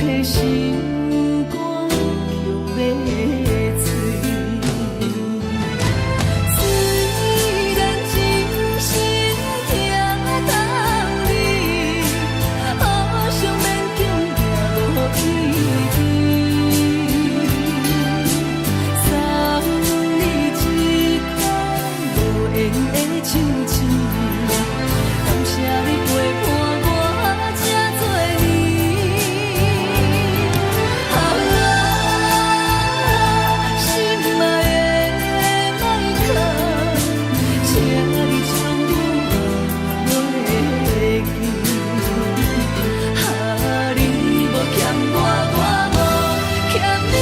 的心肝强要碎。虽然真心疼你，好想勉强行落伊边。送你一颗无言的手指，感谢你陪伴我这多年。心爱的麦克，请你将我袂记。你无欠我，我无欠你。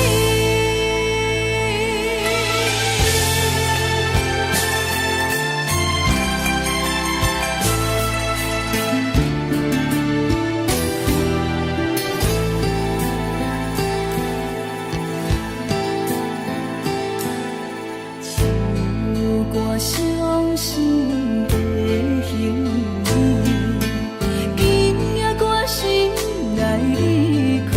唱歌伤心的行李，今夜我心来离开。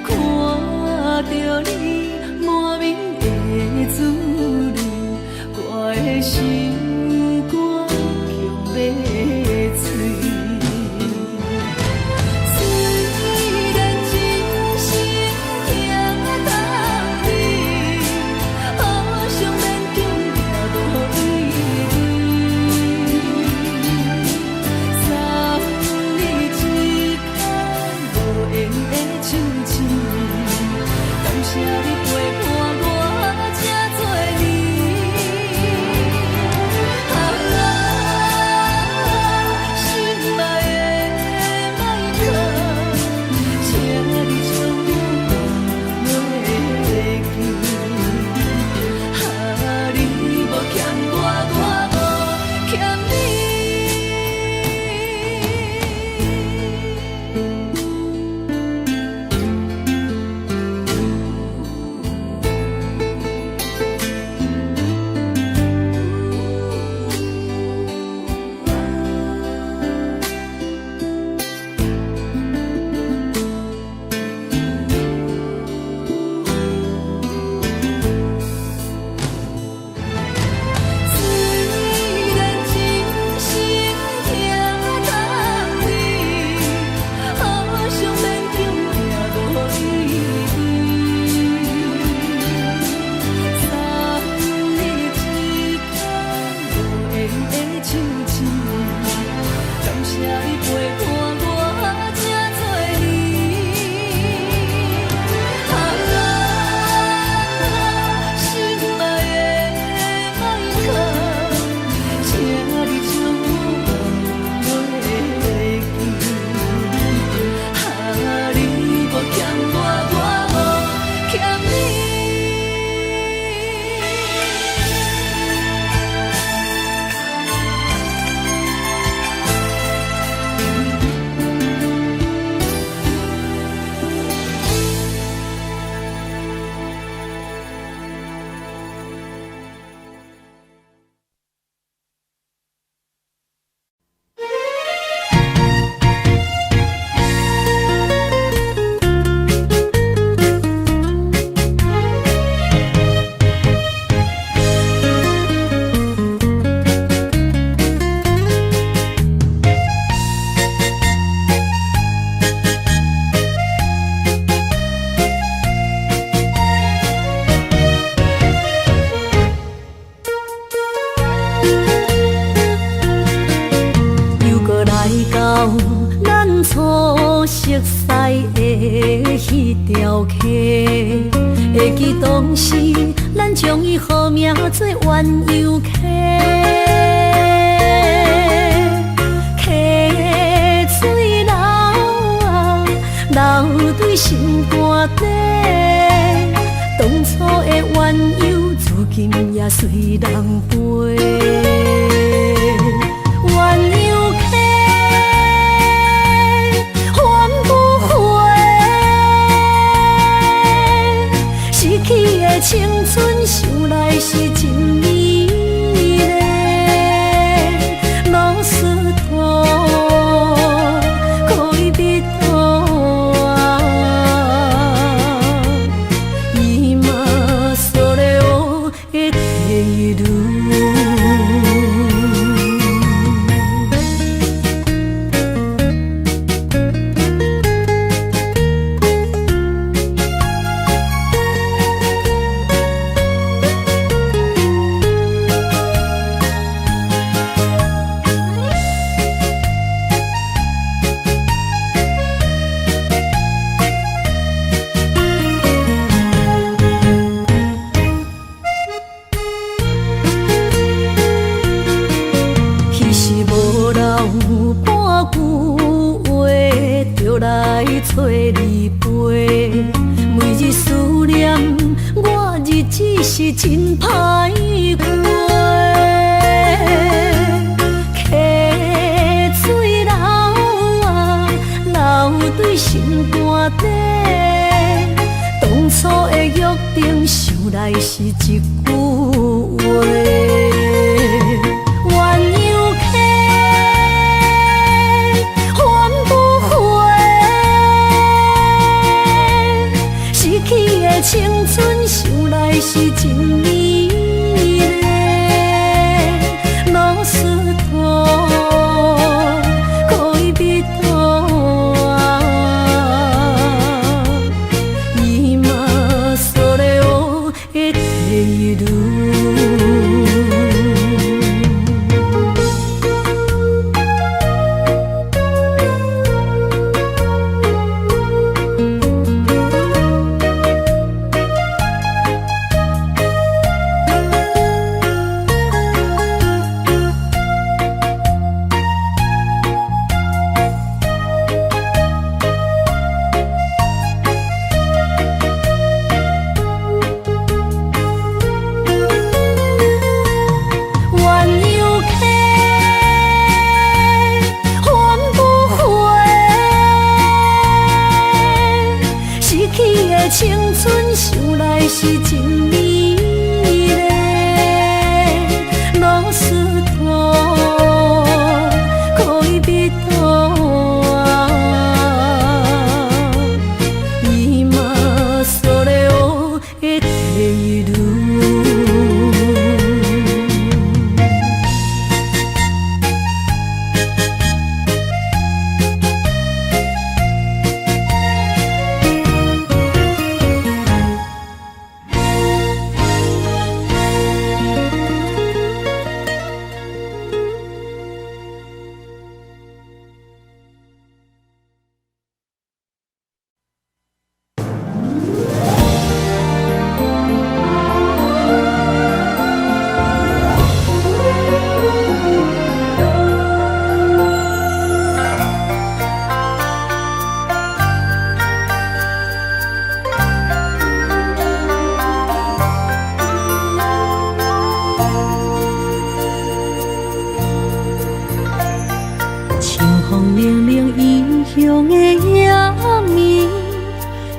看着你满面的滋味，我的心肝强要碎。虽然真心疼你，好想勉强行落伊边。送你一颗无言的手指，感谢你陪伴我这多年。心爱的麦克，请你将我袂记。你无欠我，我无欠你。虽然真心疼你，好想勉强行落伊边。送你一颗无言的手指，感谢你陪伴我这多年。心爱的麦克，请你将我袂记。你无欠我，我无欠你。又搁来到咱初熟悉的迄条溪，会记当时咱将伊号名做鸳鸯溪。溪水流啊，流对心肝底。当初的鸳鸯，如今也随人飞。鸳鸯溪，换不回。失去的青春，想来是真美丽。来找你陪。每日思念，我日子是真歹过。溪水流啊，流对心肝底。当初的约定，想来是一句话。青春想来是真美丽，老师徒可以比多啊，伊嘛所了的地路。青春想来是真美丽，老师徒可以比多啊，伊嘛所了的地路。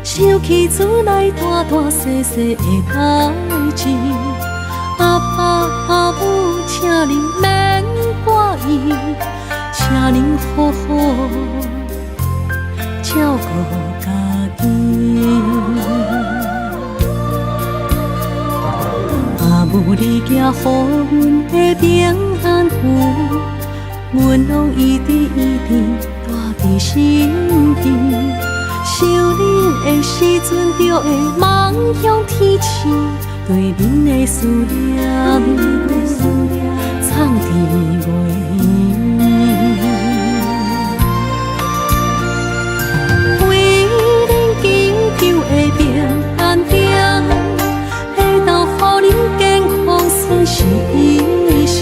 想起厝内大大细细的代志，阿爸阿母，请您免挂意，请您好好照顾家己。阿母，你行予阮的平安符，阮拢一直带在心间。想恁的时阵，就会望向天星，对恁的思念藏伫袂圆。为恁紧求的平安定，会当予恁健康顺时一生。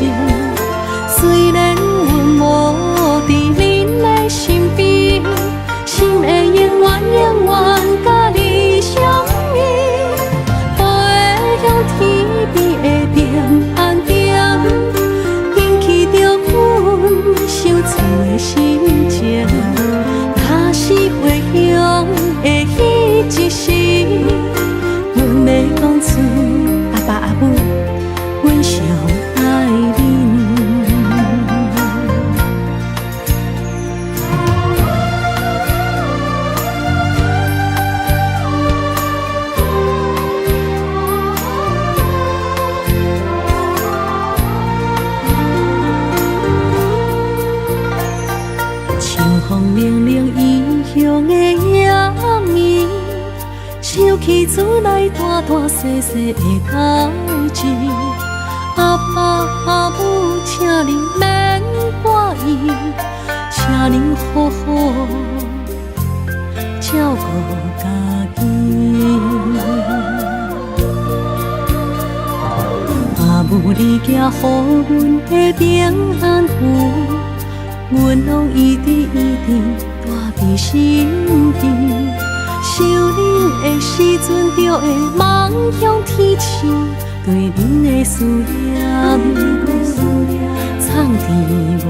虽然阮无伫恁的身边，心会永远甲你相依，飞向天边的平安顶，引起着阮想厝的心情。假使回乡的迄一时，阮要讲出阿爸阿母，阮上爱恁。风冷冷异乡的夜暝，想起厝内大大细细的代志。阿爸阿母，请您免挂意，请您好好照顾家己。阿母，你行予阮的平安符，阮拢一直带身边，想恁的时阵，就会望向天星，对恁的思念藏伫袂圆。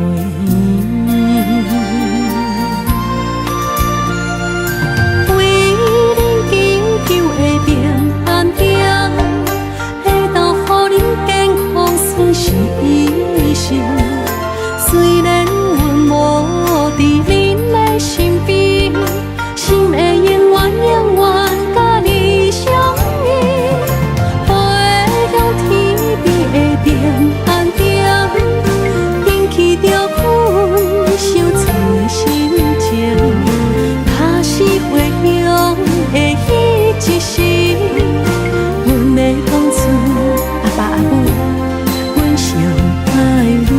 为恁紧求的平安点，会当予恁健康顺时医生。虽然阮无伫恁的身边，心会永远永远甲你相依。飞向天边的平安点，引起着阮伤碎心情。假使回乡的迄一时，阮要讲出阿爸阿母，阮上爱你。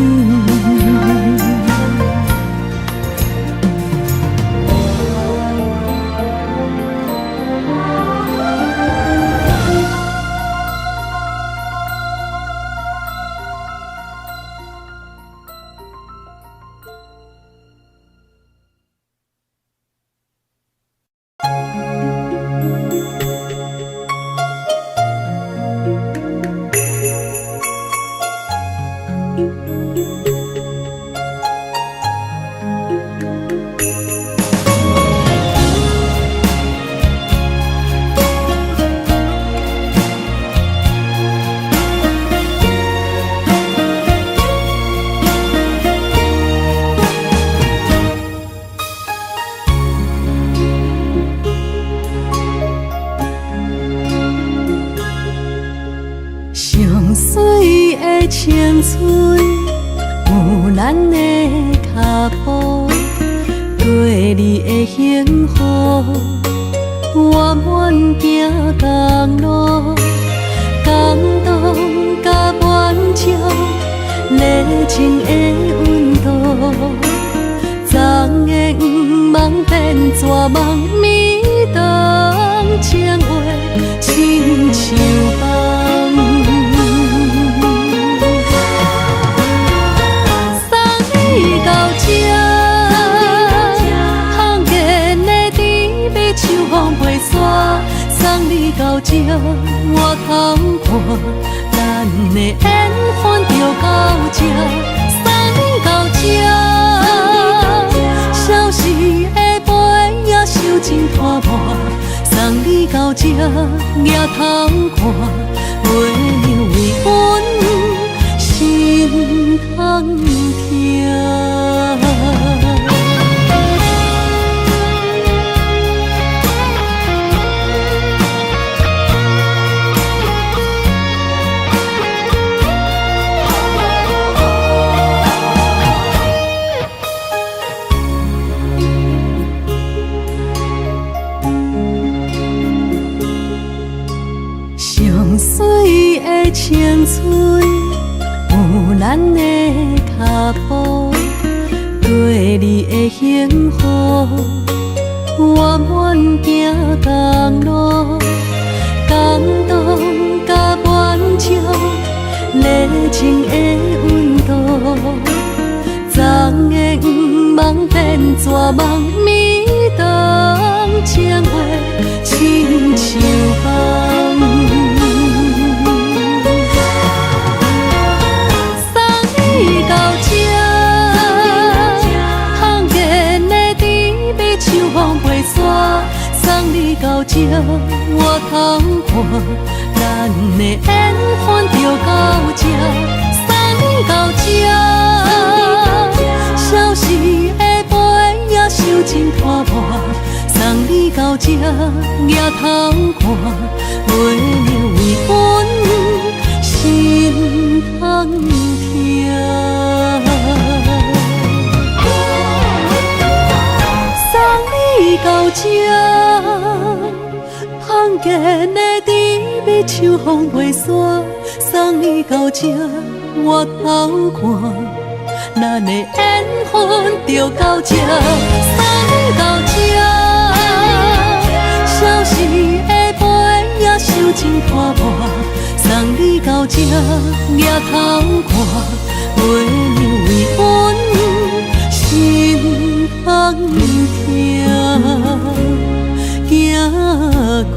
上水的青春有咱的脚步，跟你的幸福圆满行公路，感动甲满足，热情的温度，昨的梦变绝梦，每当情话亲像梦。送你到这，我通看咱的缘分就到这。送你到这，消失的杯也收真拖磨。送你到这，也通看月亮为阮心通疼。上水的青春有咱的脚步，跟你的幸福圆满行公路，感动甲满足，热情的温度，昨的梦变绝梦，每当情话亲像梦。送你到这，我通看咱的缘分就到这。送你到这，消失的杯也收真拖磨。送你到这，也通看月亮为阮心通疼。你到这，香见的甜蜜像风袂散。送你到这，我偷看咱的缘分就到这。送你到这，消失的杯也收真拖磨。送你到这，也通看月亮为阮心通疼。过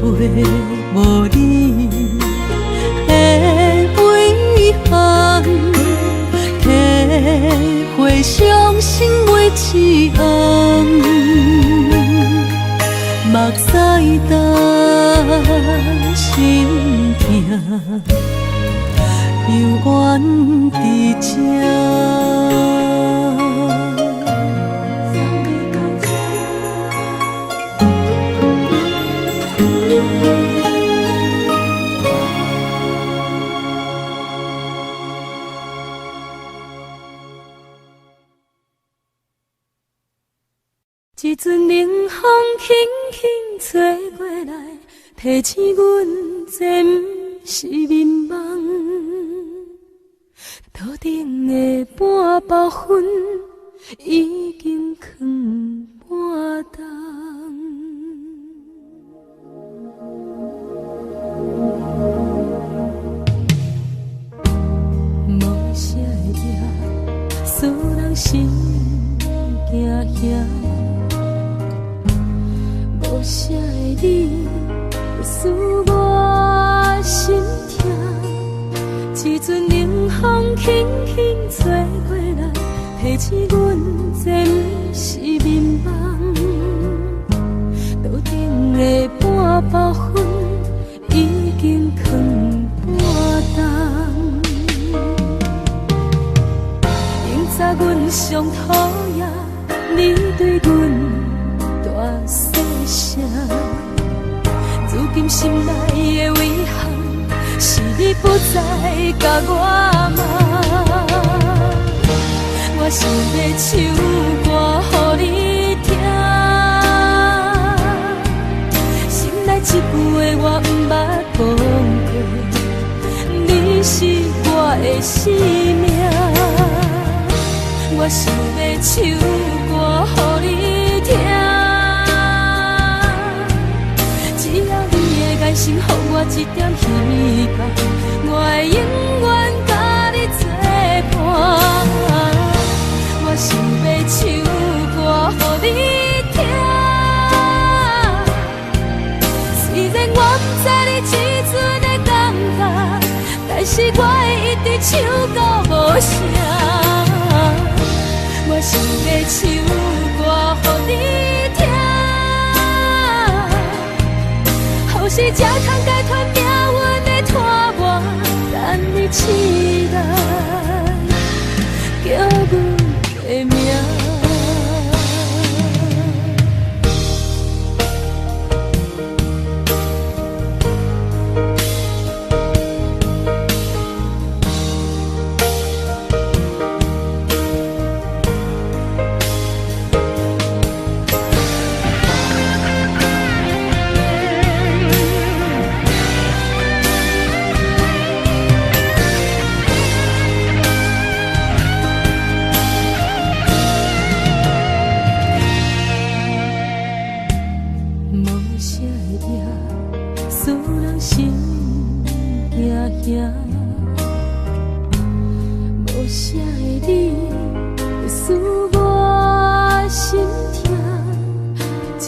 无你的遗憾，体会伤心袂一红，目屎干心痛，犹原伫这。一阵冷风轻轻吹过来，提醒阮这不是眠梦。头顶的半包云已经藏半冬。无啥会夜，使人心惊惊。无啥的你，使我心痛。一阵冷风轻轻吹过来，提醒阮这不是眠梦。头顶的半包云已经藏半冬。明早阮上讨厌你对阮大细声，如今心内的遗憾，是你不再甲我骂。我想要唱歌予你听，心内一句话我不捌讲过，你是我的生命。我想要唱歌予你听，爱心予我一点希望，我会永远甲你作伴。我想要唱歌予你听，虽然我不知你这阵的感觉，但是我会一直唱到无声。我想要唱歌予你听，是才通解脱命运的拖磨，等你起来，叫阮的名。无啥的你，使我心痛。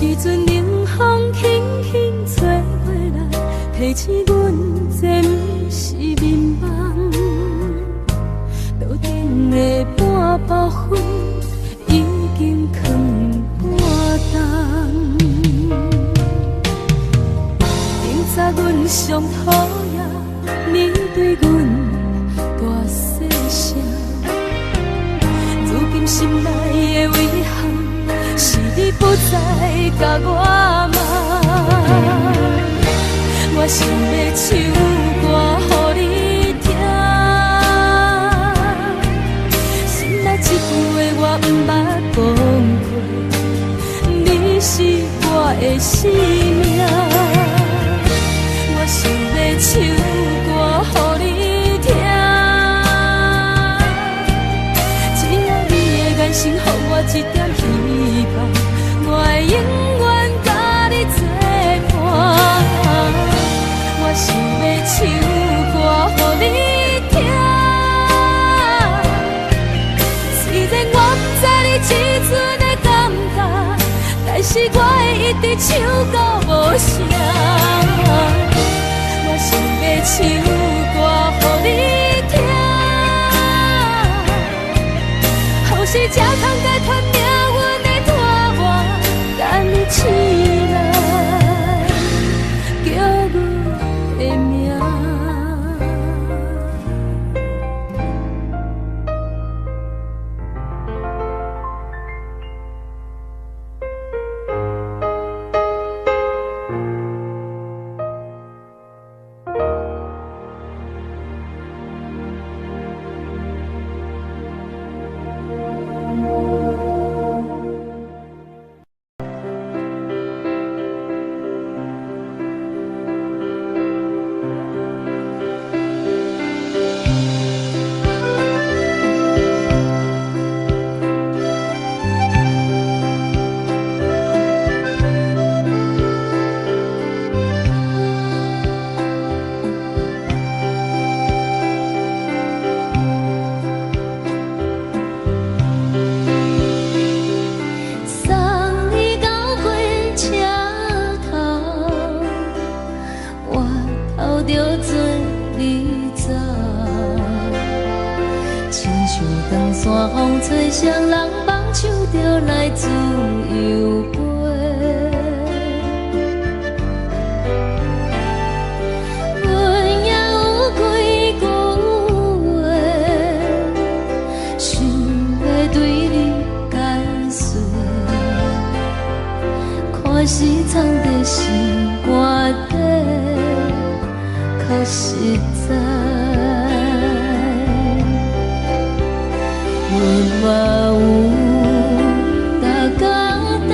一阵冷风轻轻吹过来，提醒阮这不是眠梦。头顶的半包云已经藏半冬。明早阮上讨厌你对阮大细声，如今心内的遗憾，是你不再甲我骂。我想要唱歌予你听，心内一句话我不捌讲过，你是我的生命。我想要唱歌予你听，只要你的眼神予我一点希望，我会永远甲你作伴。我想要唱歌予你听，虽然我不知你这阵的感觉，但是我会一直唱到无声。我想要唱歌予你听，后世才通解脱命运的拖磨，等你醒来叫我的名。吹双人梦唱着来自由飞，阮也有几句话，想要对你解说，看是藏在心肝底，较实在。阮嘛有逐工等，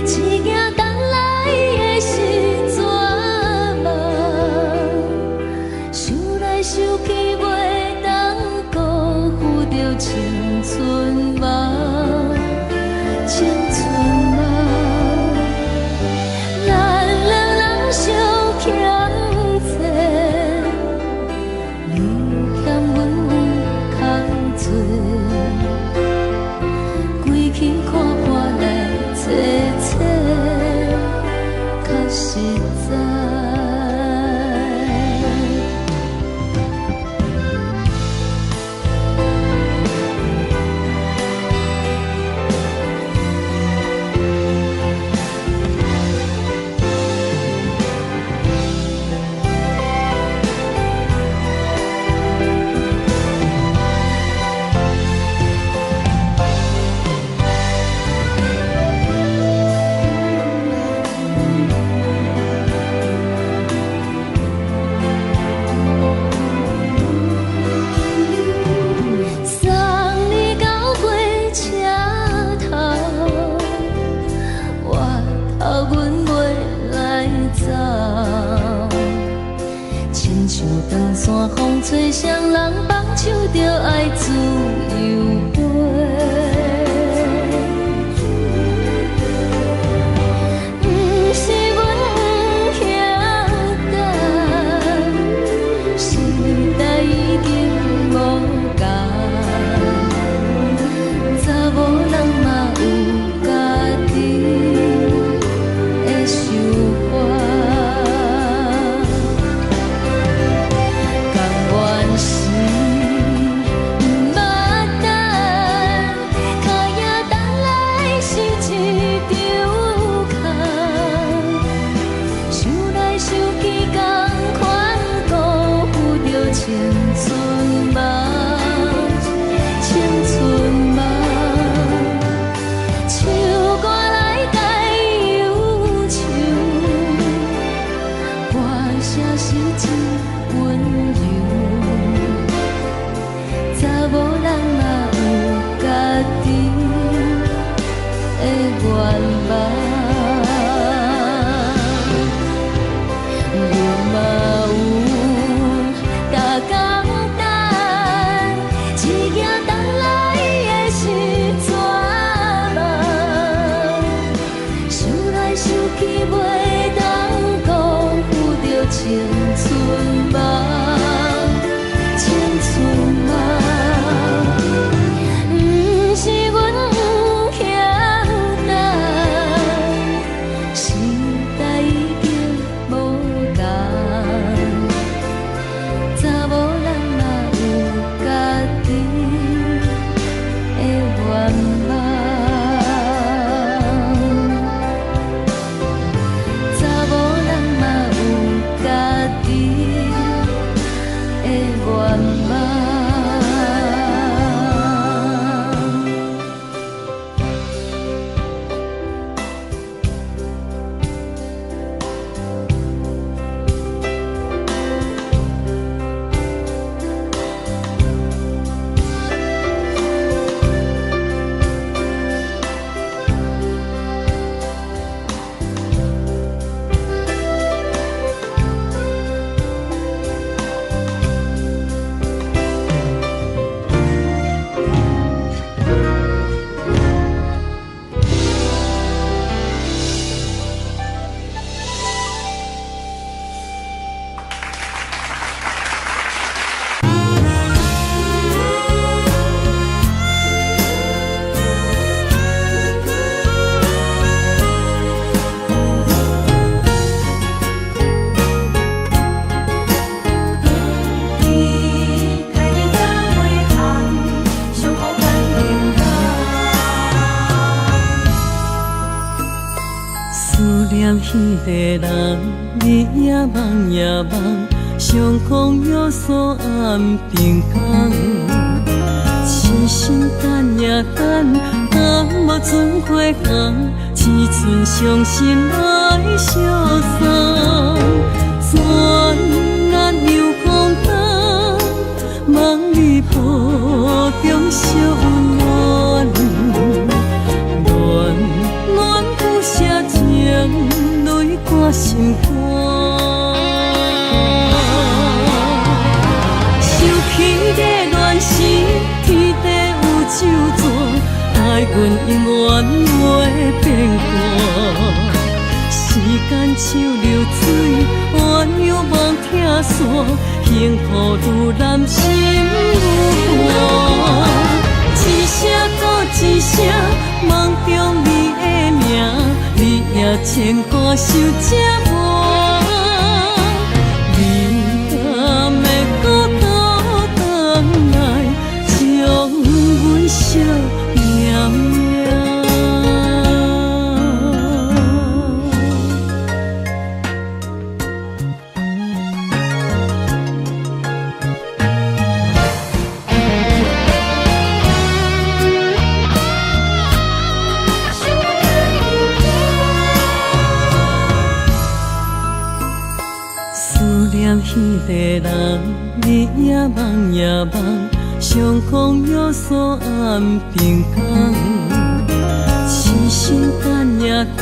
一件等来的时阵梦，想来想去袂当辜负着青春梦，青春梦。咱两人相欠债，你欠阮有空做。归去看破来切切，较实在。长山风吹双人梦唱着爱自由飞，不是阮不晓等，时代已经无同，查某人嘛有家己的想法。青春梦，青春梦，唱歌来解忧愁，歌声是真温柔，查某人嘛有家己的愿望。青春梦，青春梦，不是阮不晓等，思念彼个人，日夜梦夜梦，相逢约锁暗平港。痴心等也等，等无船花红，只剩伤心来相送。转眼又空灯，梦里抱中惜温暖，暖暖不舍情，泪挂心肝。想起的恋时，天地有手纸，爱阮永远袂变卦。时间像流水，鸳鸯望听线，幸福愈难心愈寒。一声搁一声，梦中你的名，你也牵挂受折磨。你敢会搁倒转来，将阮惜念念？彼个人，日夜梦夜梦，相逢约锁暗平港。痴心等也等，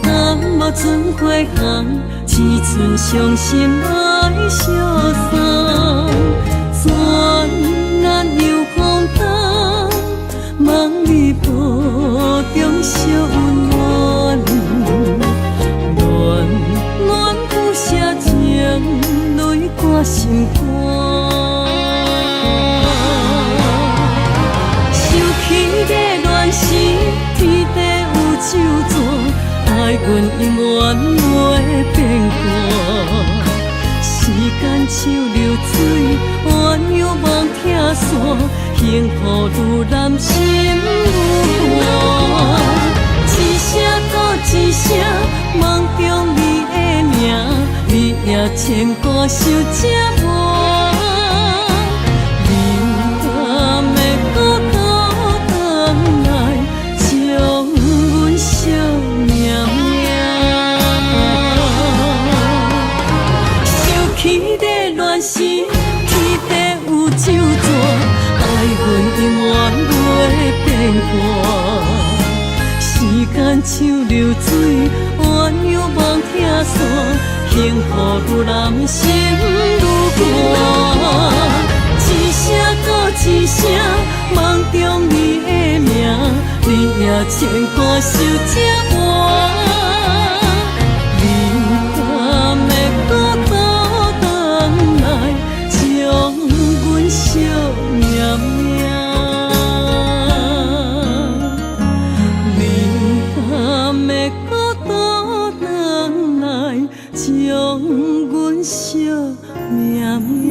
等无船花红，只剩伤心来相送。转眼又空灯，梦里抱中惜温暖，暖暖不舍情，泪挂心肝。想起的恋时，天地有手纸，爱阮永远袂变卦。时间像流水，鸳鸯望听线，幸福愈难心愈寒。一声搁一声，梦中你的名，你也牵挂受折磨。你敢会搁倒转来，将阮惜念念？想起的恋时，天地有手纸，爱阮永远袂变卦。时间像流水，鸳鸯望听线，幸福愈难心愈寒。一声搁一声，梦中你的名，你也牵挂受折磨。你敢会搁倒转来，将阮惜念念？将阮惜念念。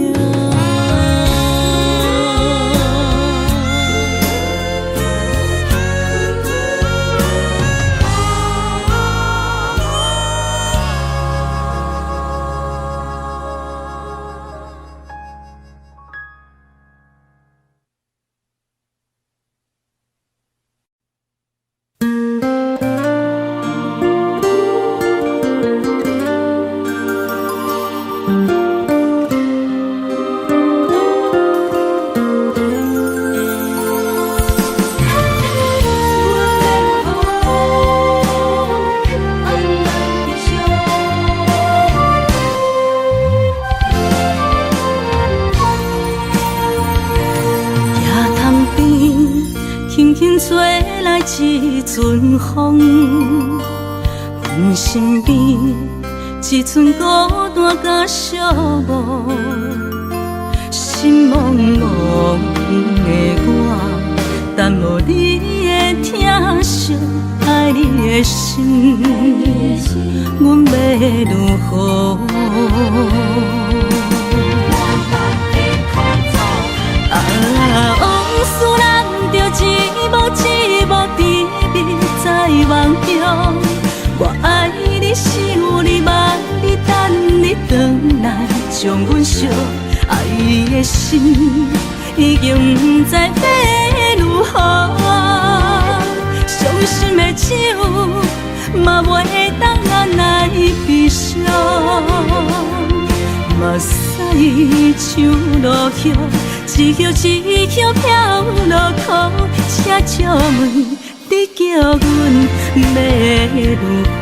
一阵风，阮身边一寸孤单甲寂寞，心茫茫的我，等无你的疼惜，爱你的心，阮要如何？往事人着一幕一幕甜蜜在梦中，我爱你想你望你等你回来，将阮惜爱的心已经不知要如何。伤心的酒嘛袂当咱来悲伤，目屎像落叶，一叶一叶飘落雨，车借问你叫阮要如何？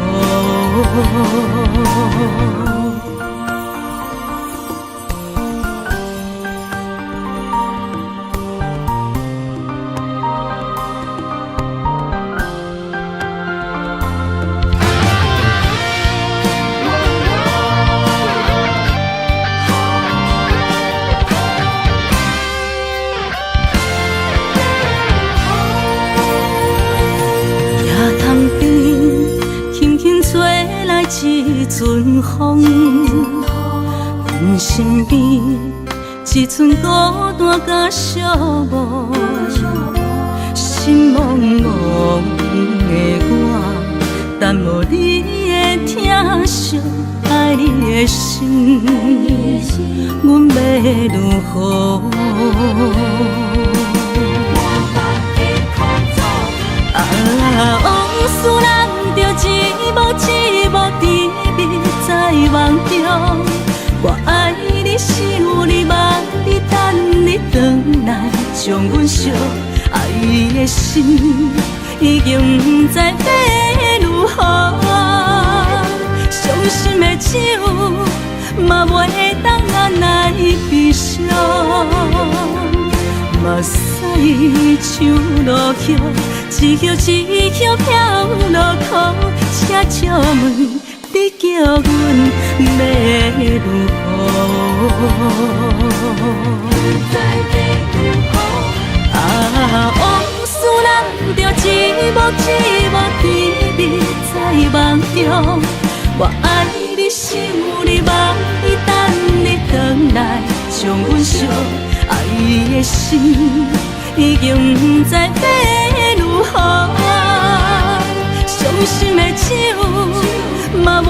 一阵风，阮身边一阵孤单甲寂寞，心茫茫的我，等无你的疼惜，爱你的心，阮要如何？往事人着一幕一幕甜蜜在梦中，我爱你想你望你等你回来，将阮惜爱的心已经不知要如何。伤心的酒嘛袂当咱来悲伤，目屎像落叶，一叶一叶飘落雨，车借问你叫阮要如何？往事人着一幕一幕甜蜜在梦中，我爱你想你望你等你回来，将阮惜爱的心已经不知要如何。伤心的酒嘛袂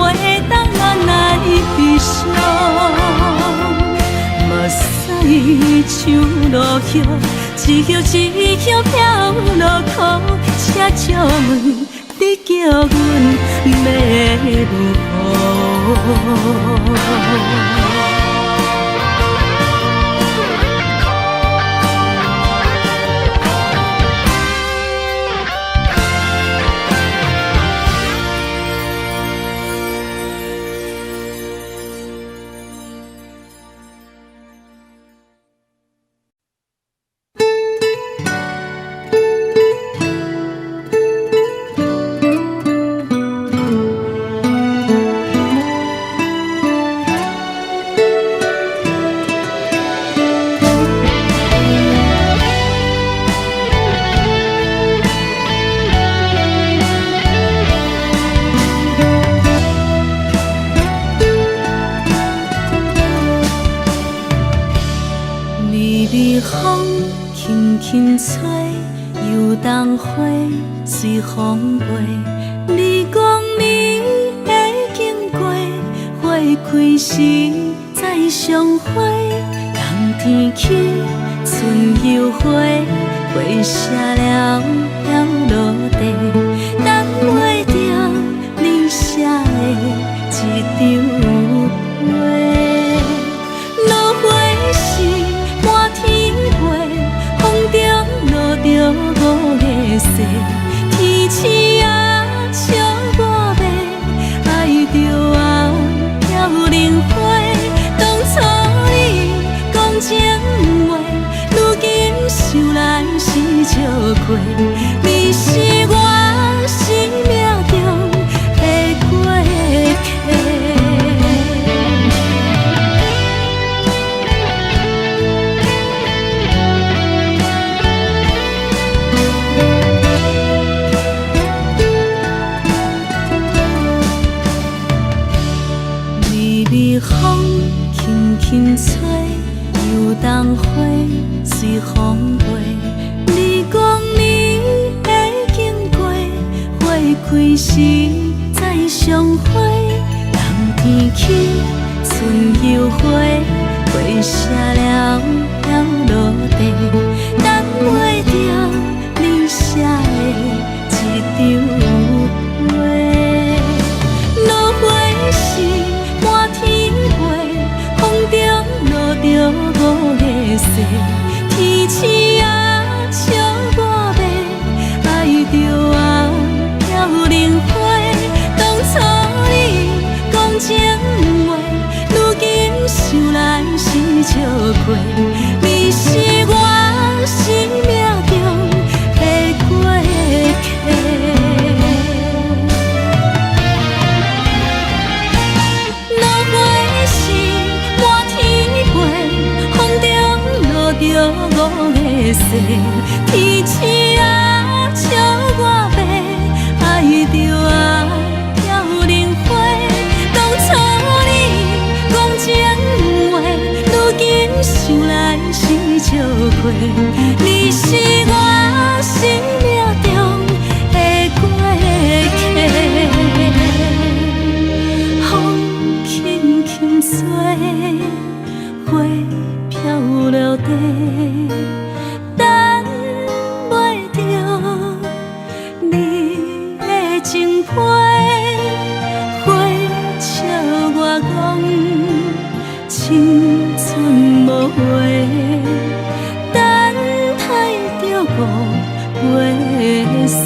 当咱来悲伤，目屎像落叶，一叶一叶飘落雨，车借问你叫阮要如何？轻吹，游动花随风飞。你讲你会经过，花开时再相会。冬天起，春又回，花谢了飘落地，等袂着你写的一张画。落花时满天飞，风中落着五个色，天星啊笑我迷，爱着红飘零花。当初你讲情话，如今想来是笑过。你是我生命中的过客。风轻轻吹，游动花随风飞。你讲你会经过，花开时再相会，人天起，春又回，花谢了了落地，等袂着你写的一张画。落花是满天飞，风中落着五个色，天星啊笑我迷，爱着啊飘零花。当初你讲情话，如今想来是笑过，你是我生命中的过客。落花是满天飞，风中落着五个色，天星啊笑我迷，爱着啊飘零花。当初你讲情话，如今想来是笑过，你是我生命中的过客。风轻轻吹，花飘落地，等袂着你的情批。花笑我讲青春无悔，等待着五月雪。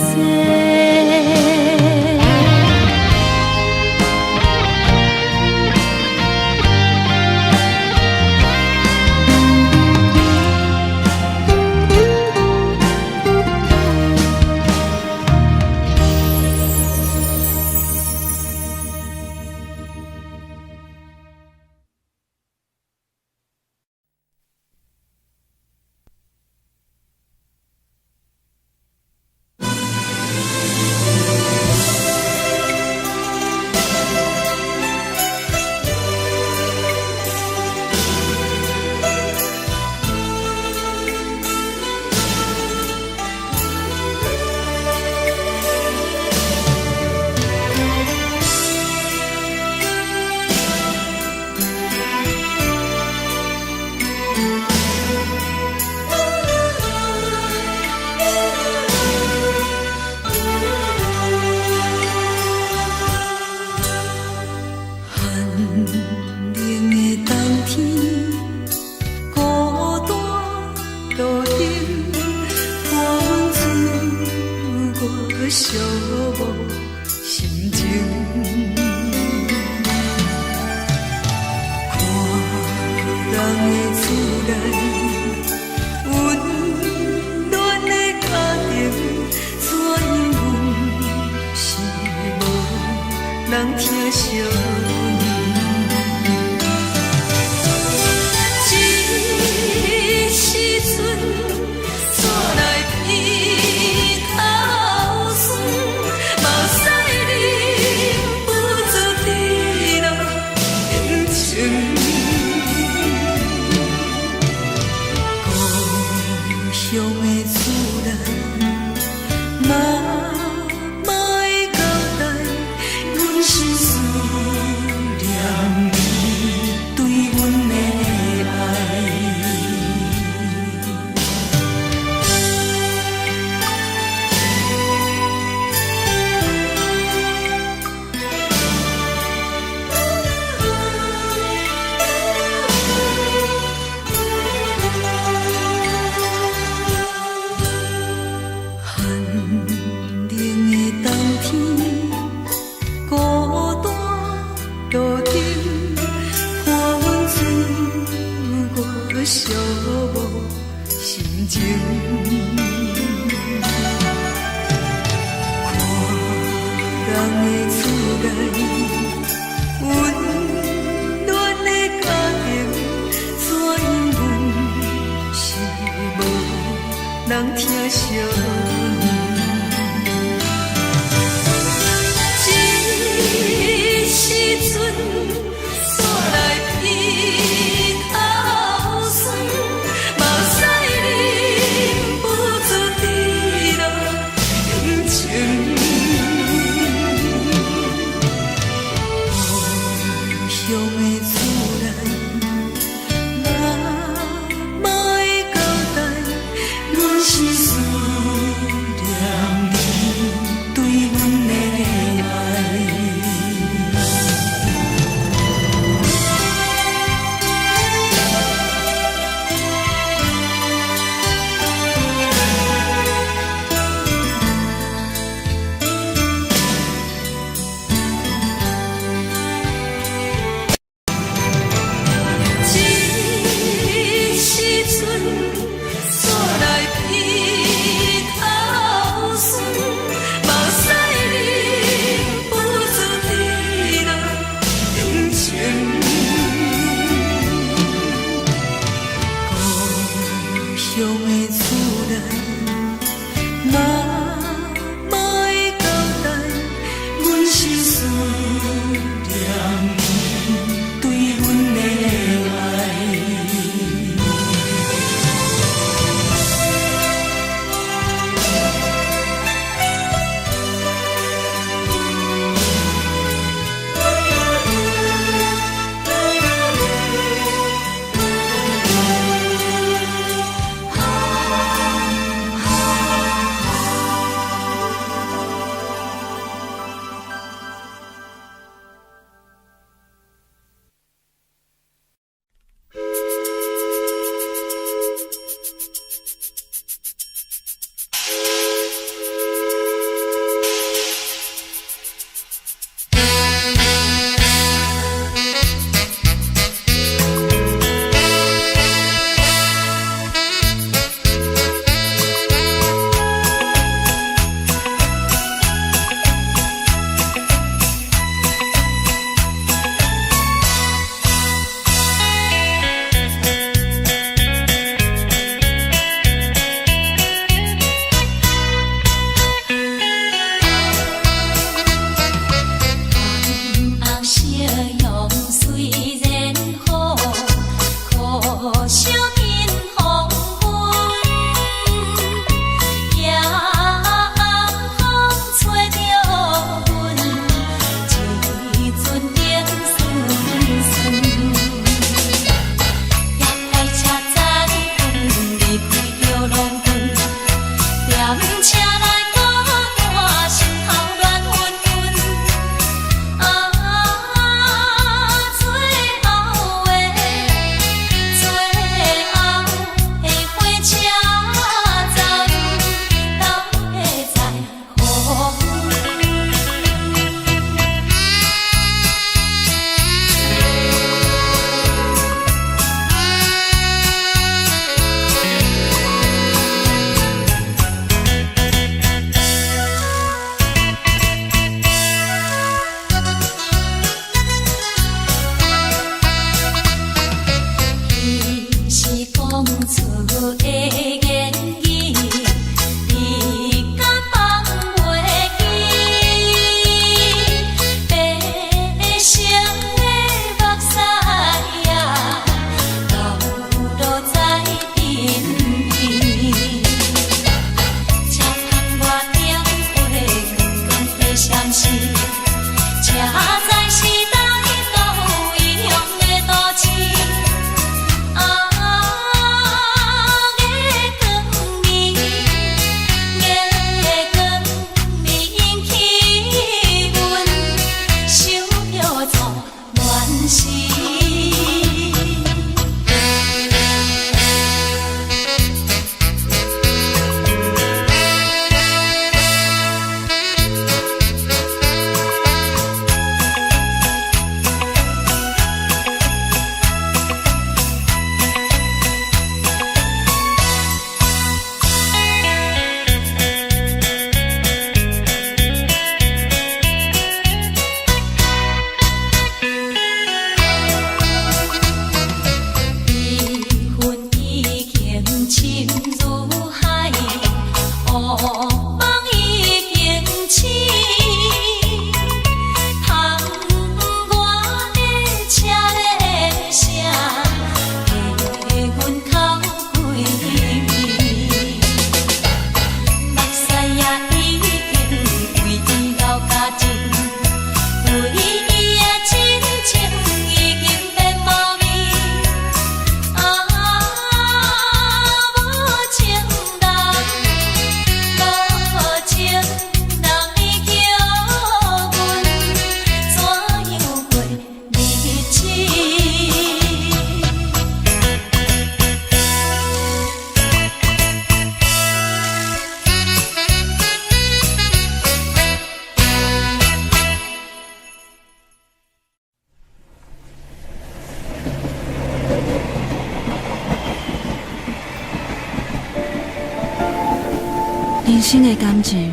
人生的感情，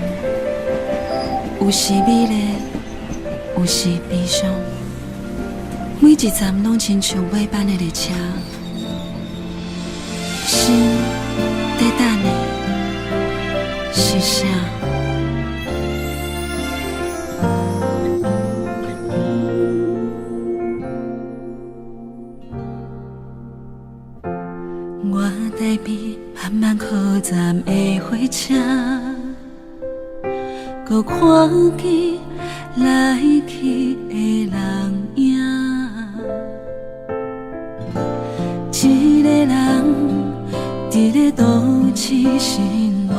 有时美丽，有时悲伤。每一站拢亲像尾班的列车，心在等你，是啥？搁看见来去的人影。一个人伫咧都市生活，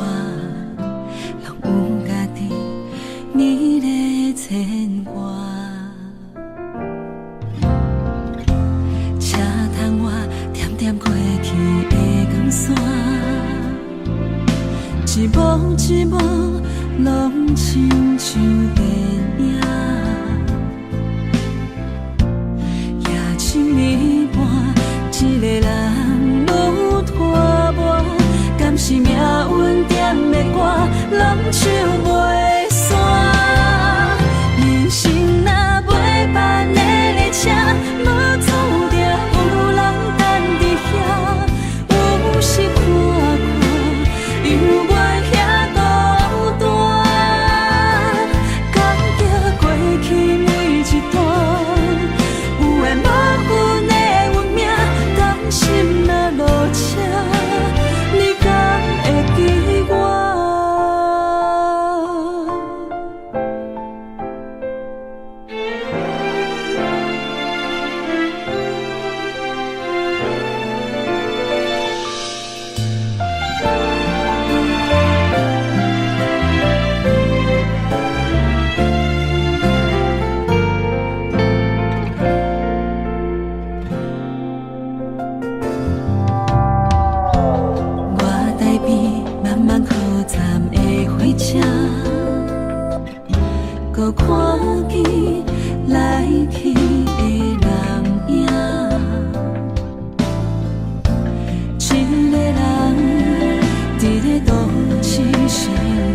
拢有家己美丽牵挂。车窗外点点过去的光线，一幕一幕拢亲像电影。夜深暝半，一个人愈拖磨，敢是命运点的歌，拢唱袂煞。人生若袂办的列车，无注定有人等伫遐。有时看看，犹原遐孤单，感激过去每一段，有缘无份的运命，甘心若落车，你敢会记我？我台边慢慢靠站的火车，搁看见来去的人影。一个人伫咧都市生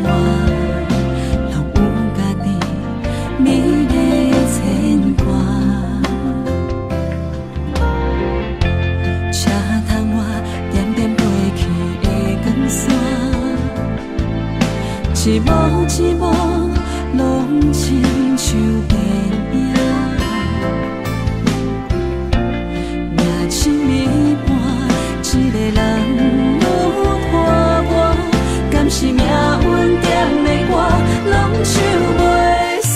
活，拢有家己美丽牵挂。车窗外点点飞去的光线，一幕一幕拢亲像电影。夜深暝半，一个人愈拖磨，敢是命运点的歌，拢唱袂煞。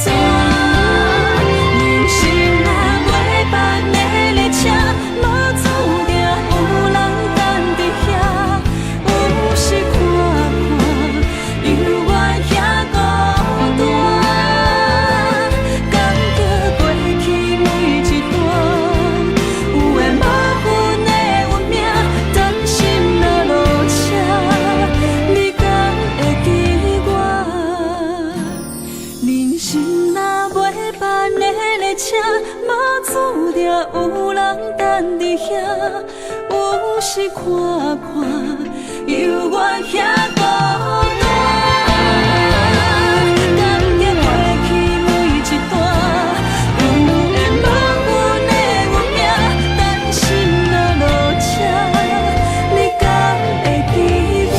人生若袂办的列车，无注定有人等伫遐。有时看看，犹原遐孤单，感激过去每一段，有缘无份的运命，甘心若落车，你敢会记我？人生若袂办的列车，无注定有人等伫遐。有时看看，犹原遐孤单，感激过去每一段，有缘无份的运命，甘心若落车，你敢会记我？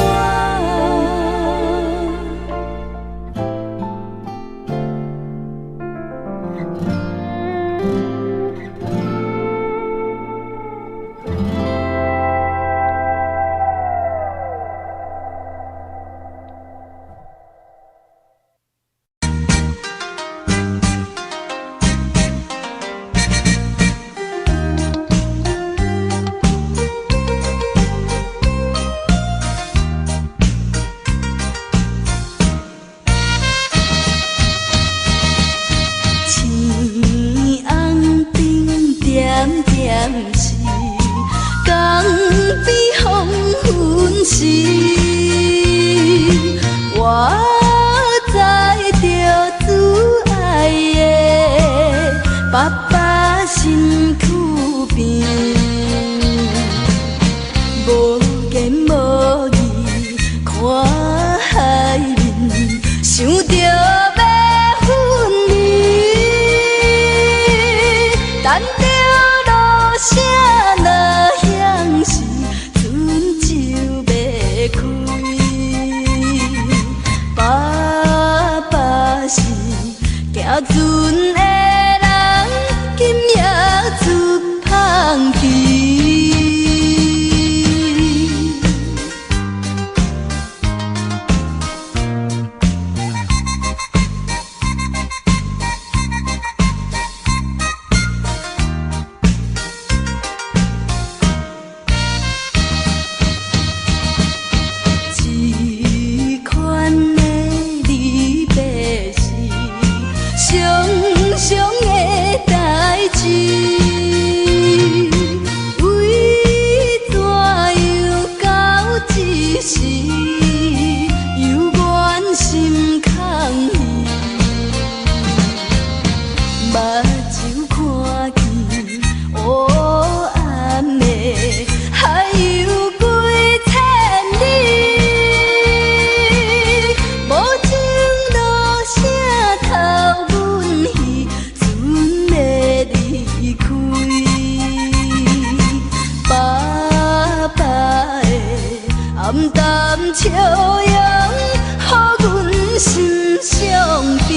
天红顶点点是江边黄昏时，我知着挚爱的爸爸身躯边，无言无语看海面，想着要分离，等着落声若响时，船就要开。爸爸是行船的人，今夜出芳期。笑容，予阮心伤悲。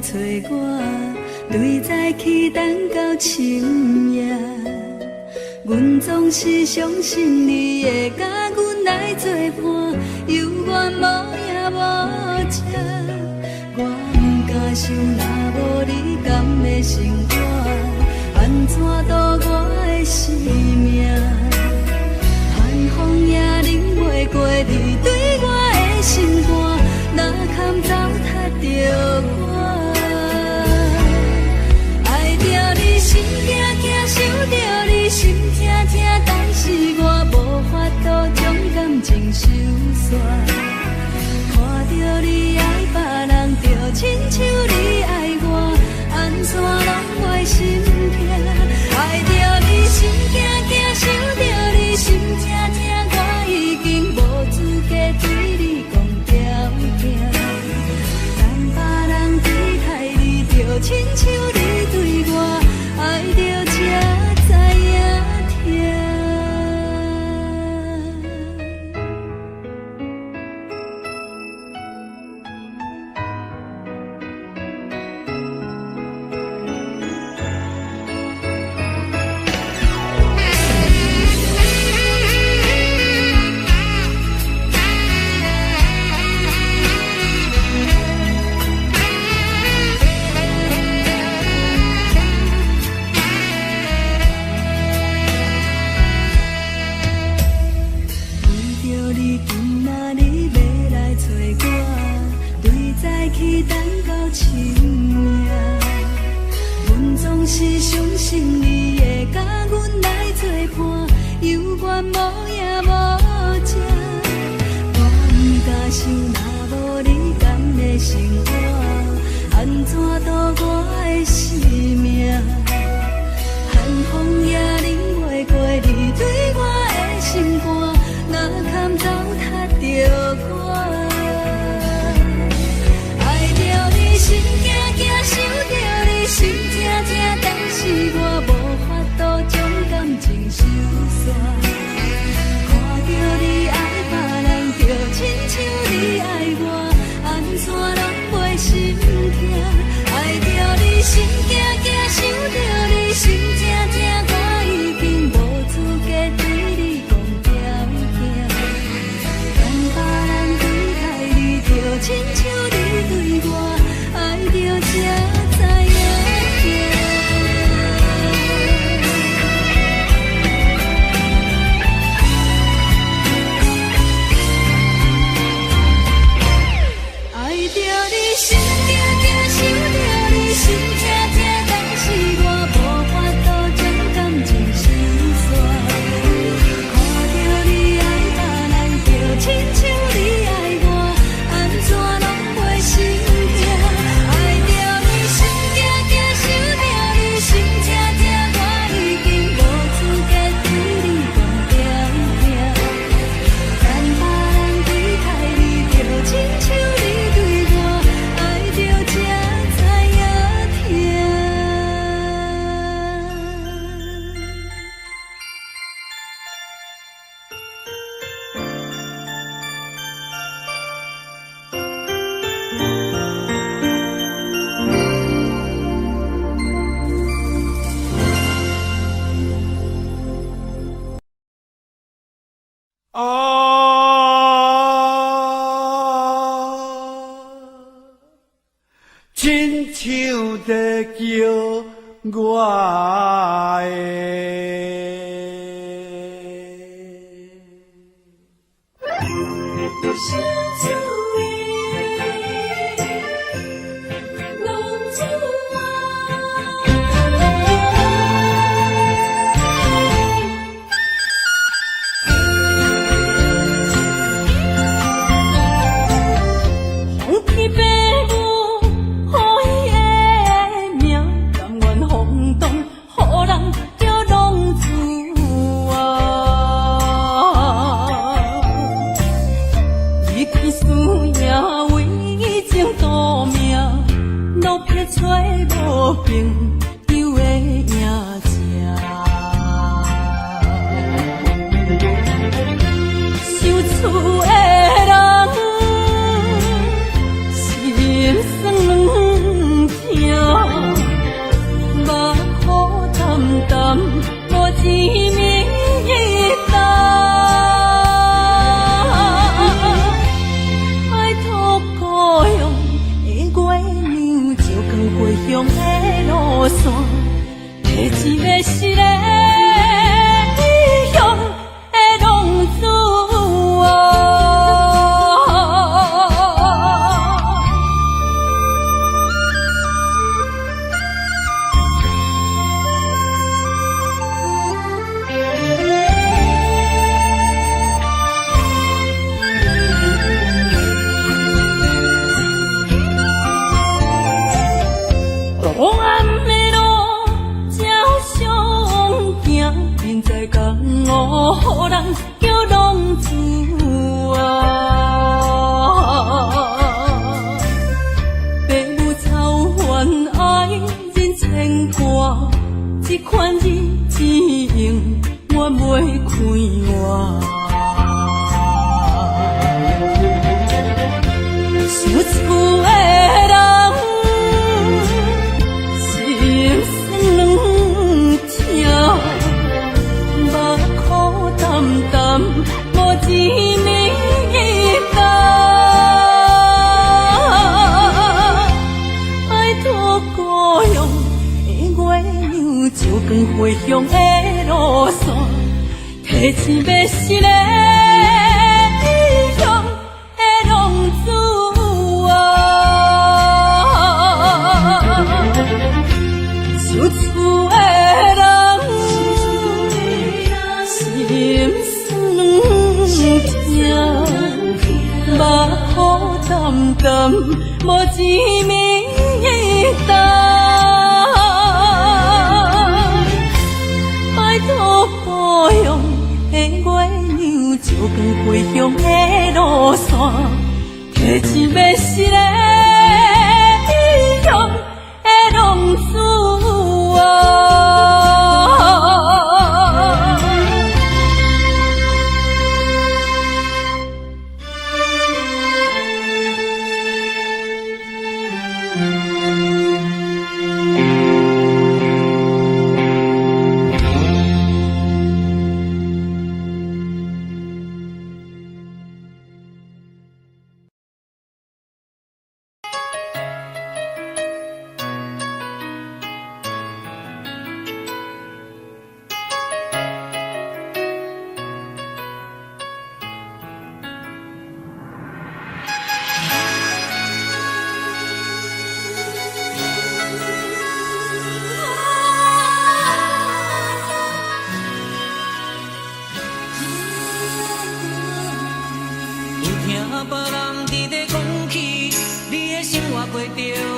找我，对在起等到深夜。阮总是相信你会甲阮来作伴，犹原无影无迹。我不敢想，若无你甘的生活，安怎度我的生命？寒风也忍袂过你对我的心肝，哪堪糟蹋着我？爱着你心惊惊，想着你心痛痛，但是我无法度将感情收煞。看着你爱别人，就亲像你爱我，安怎拢会心痛？爱着你心惊惊，想着你心痛痛，我已经无资格对你讲条件。等别人对待你，就亲像你对我，爱着才知影痛。是相信你会甲阮来作伴，犹原无影无迹。我不敢想，若无你甘的生活，安怎度我的生命？寒风也忍袂过你对我的心肝，哪堪糟蹋着我？爱着你心惊惊，想着你心痛痛，但是我无法度将感情收煞。我的。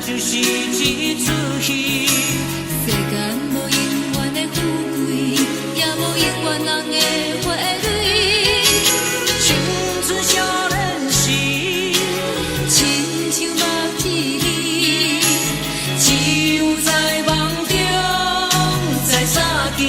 就是一出戏。世间无永远的富贵，也无永远人的花蕊。青春少年时，亲像目睭，只有在梦中才相见。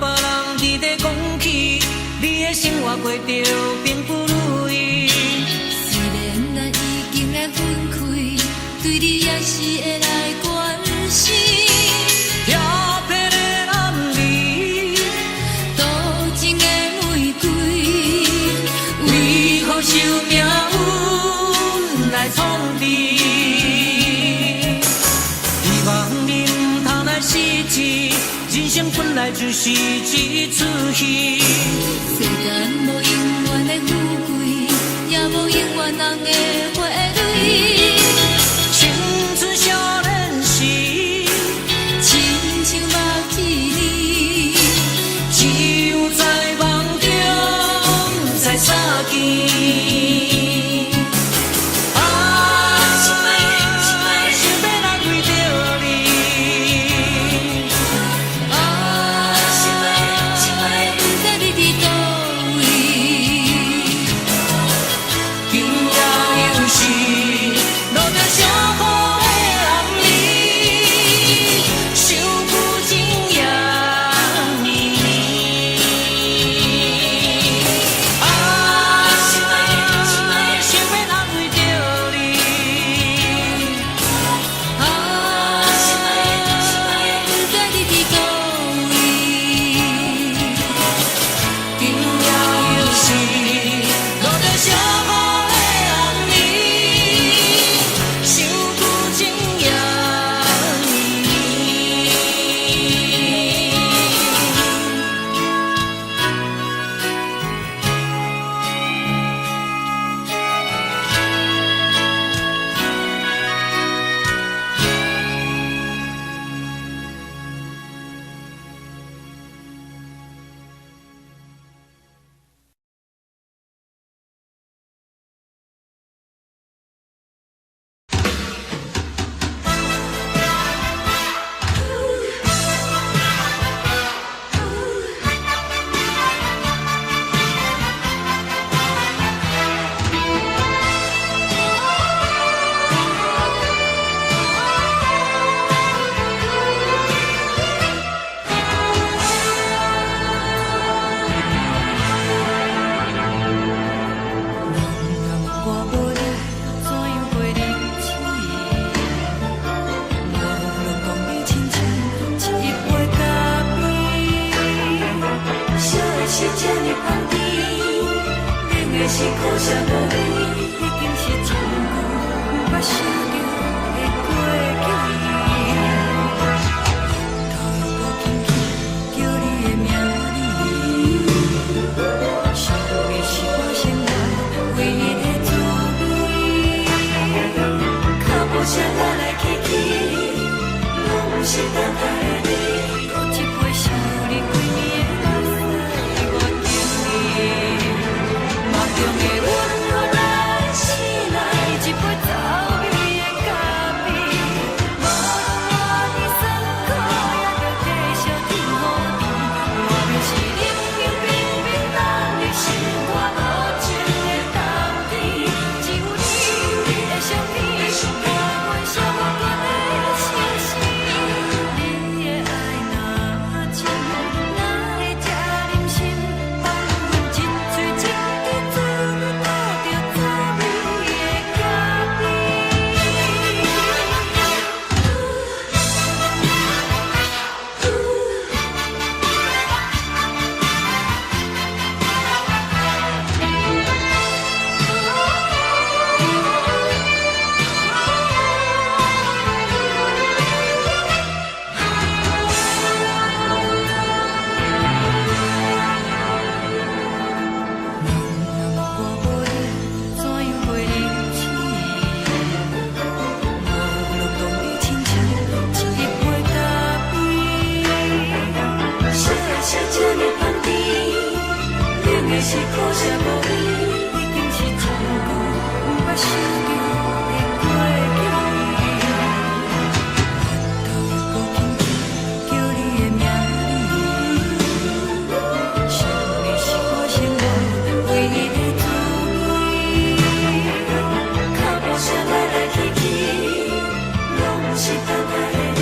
别人伫咧讲起，你的生活过着并不如意。虽然咱已经来分开，对你也是会来关心。调皮的暗暝，多情的玫瑰，为何受命运来创治？希望你唔通来失志，人生本来就是一出戏。世间无永远的富贵，也无永远人的花蕊。青春少年时，亲像目睭里，只有在梦中才相见。是等待的你，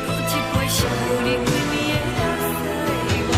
搁一杯烧你归暝的垃圾，我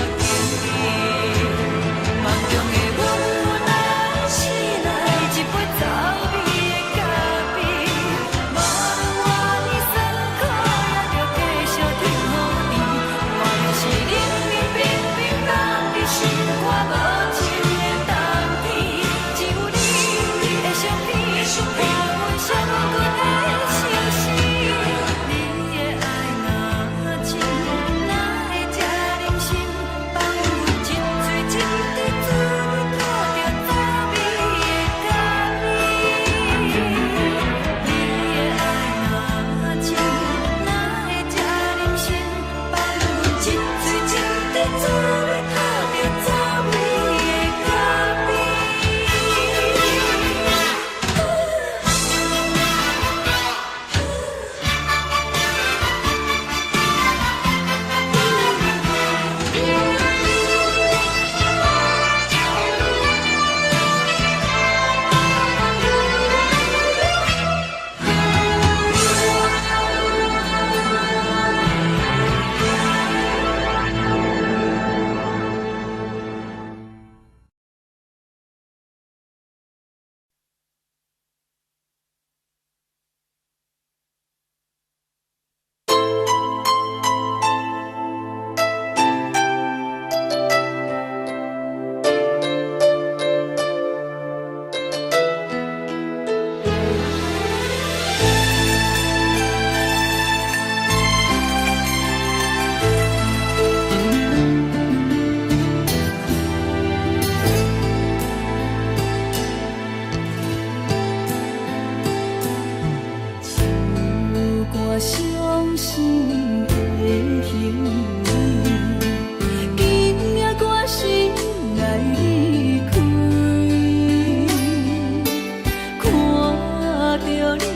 着你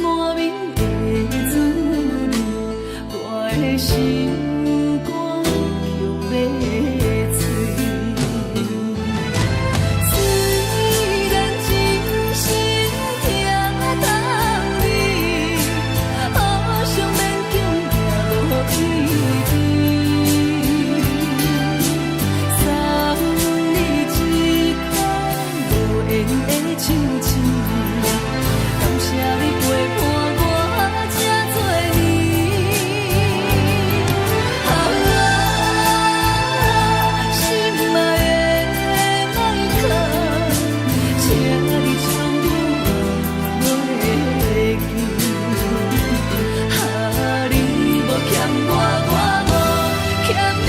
满面的滋味，我的心肝强要碎。虽然真心疼痛你，好想勉强行落意志。送你一空无言的手指，感谢你陪伴我这多年。心爱的麦克，请你将我忘记。你无欠我，我无欠你。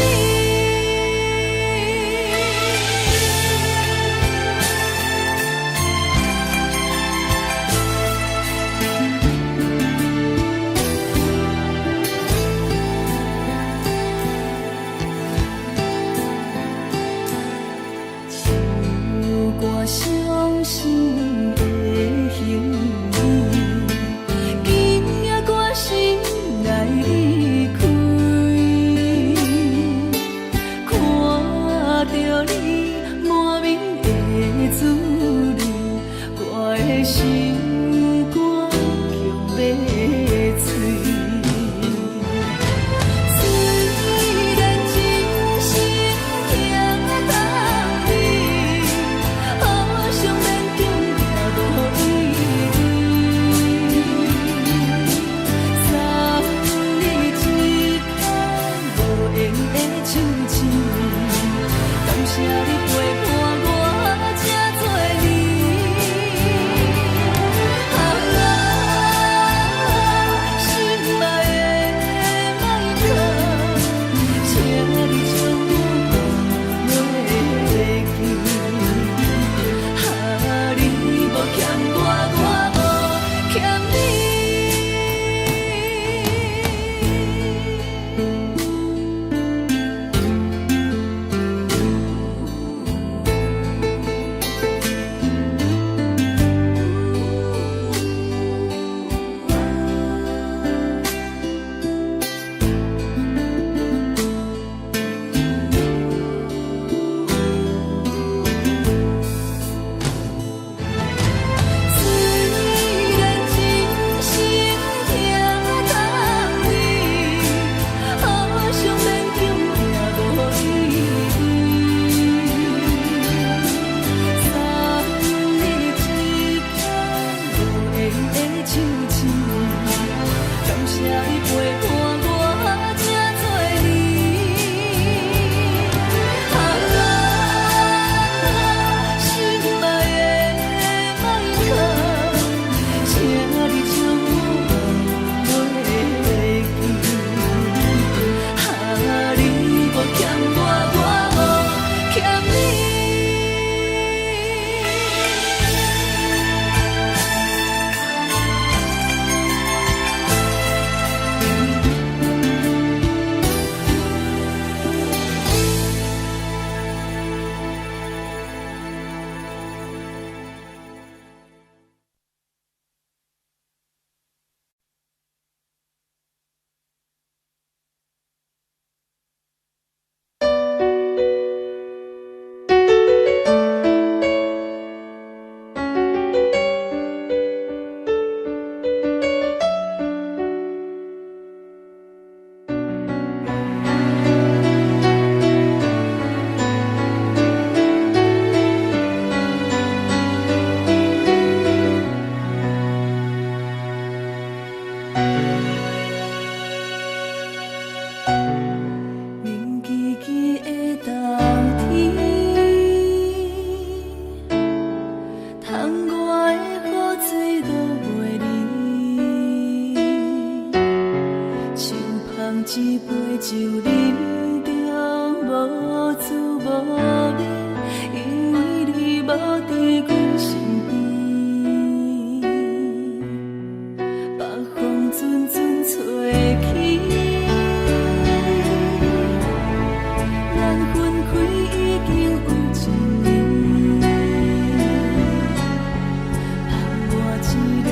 唱歌伤心的行为，今夜我心爱离开，看着你满面的滋味，我的心肝强要碎。虽然真心疼痛你，好想勉强行落意志。送你一空无言的手指，感谢你陪伴我这多年。心爱的麦克，请你将我忘记。你无欠我，我无欠你。虽然真心疼痛你，好想勉强行落意志。送你一空无言的手指，感谢你陪伴我这多年。心爱的麦克，请你将我忘记。你无欠我，我无欠你。冷叽叽的冬天，窗外的雨水落袂离，像捧一杯酒饮着无滋无味，因为你无伫阮身边，北风阵阵吹起。咱分开已经有1年，盼我一个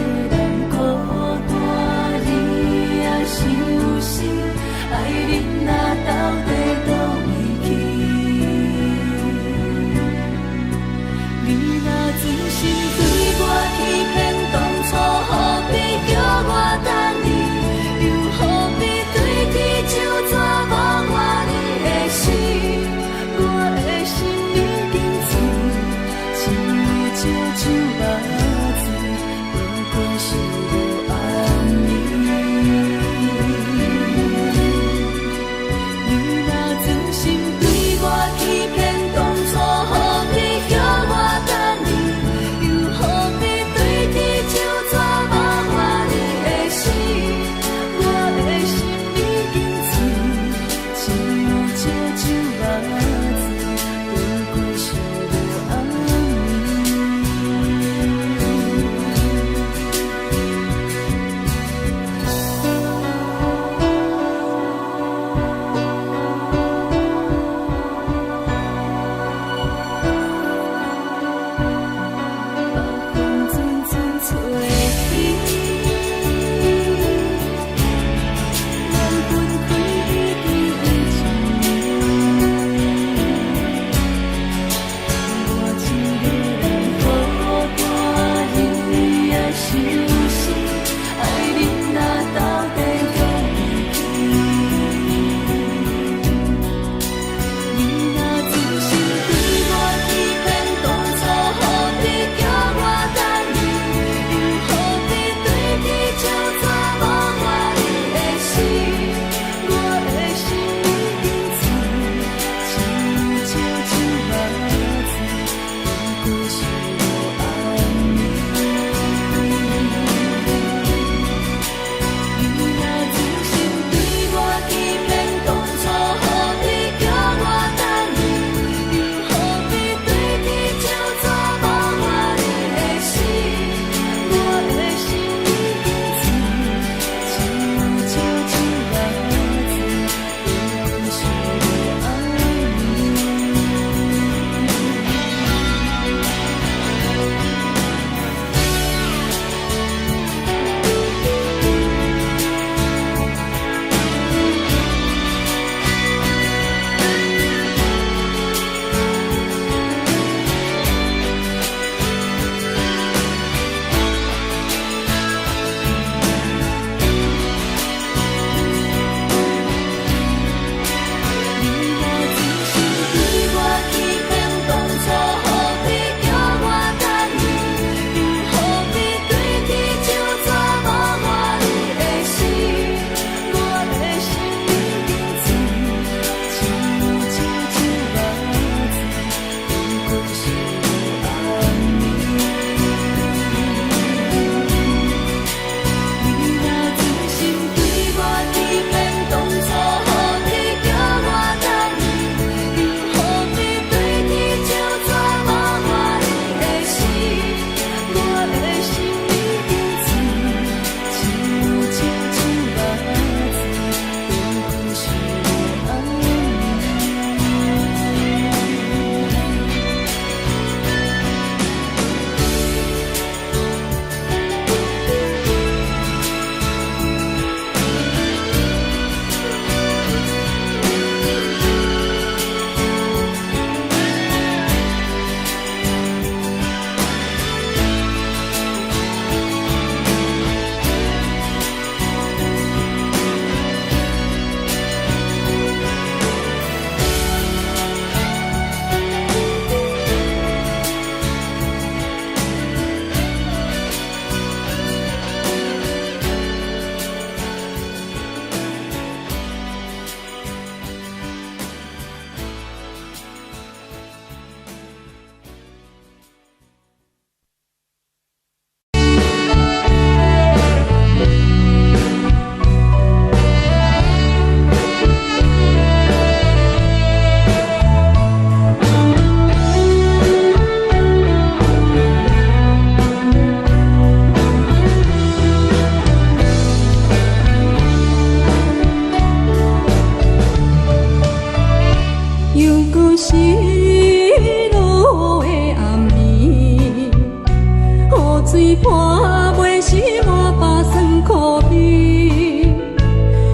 是满巴酸苦味，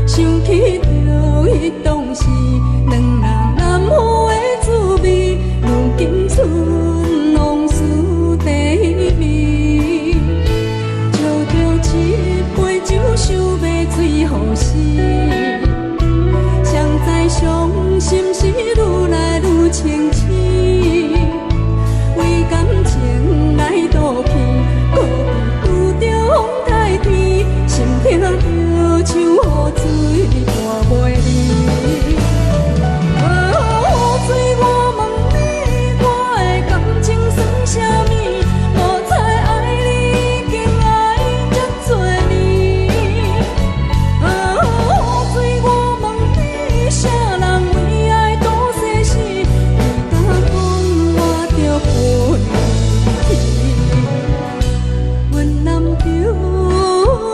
想起着迄当时两人难好的滋味，如今剩往事第味。借着一杯酒，想要醉予死，谁知伤心事愈来愈清醒。为感情来赌气，可比拄着风台天，心痛着像雨水断袂离。雨水，我问你，我的感情算啥物？无彩爱你，已经爱这多年。雨水，我问你，啥人为爱赌生死？你敢讲我着陪你？阮男着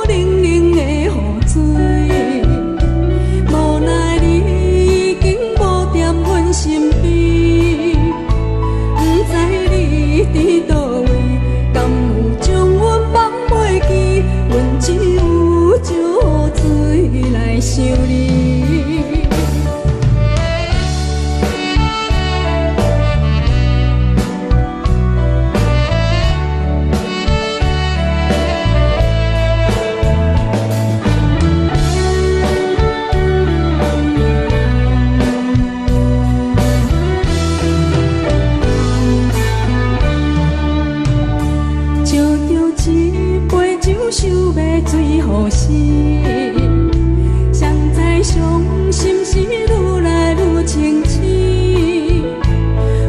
冷冷的雨水，无奈你已经无踮阮身边，不知你伫倒位，敢有将阮放袂记？阮只有借雨水来想你。借着一杯酒，想要醉予死，谁知伤心事愈来愈清醒。